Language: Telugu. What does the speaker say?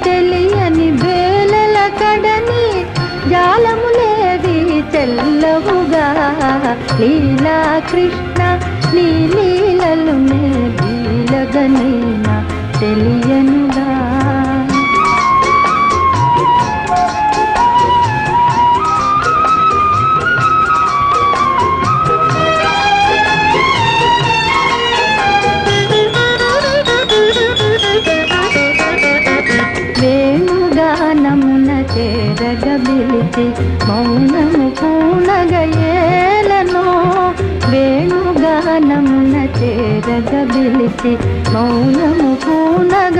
తెలియని వేలల కడని జాలములేవి చెల్లవుగా లీలా కృష్ణ నీ లీలలు నే లీలగనైనా తెలియనుగా వేణుగానమున చేరగబిలిచి మౌనము పూనగయేలను వేణుగానమున చేరగబిలిచి మౌనము పూనగ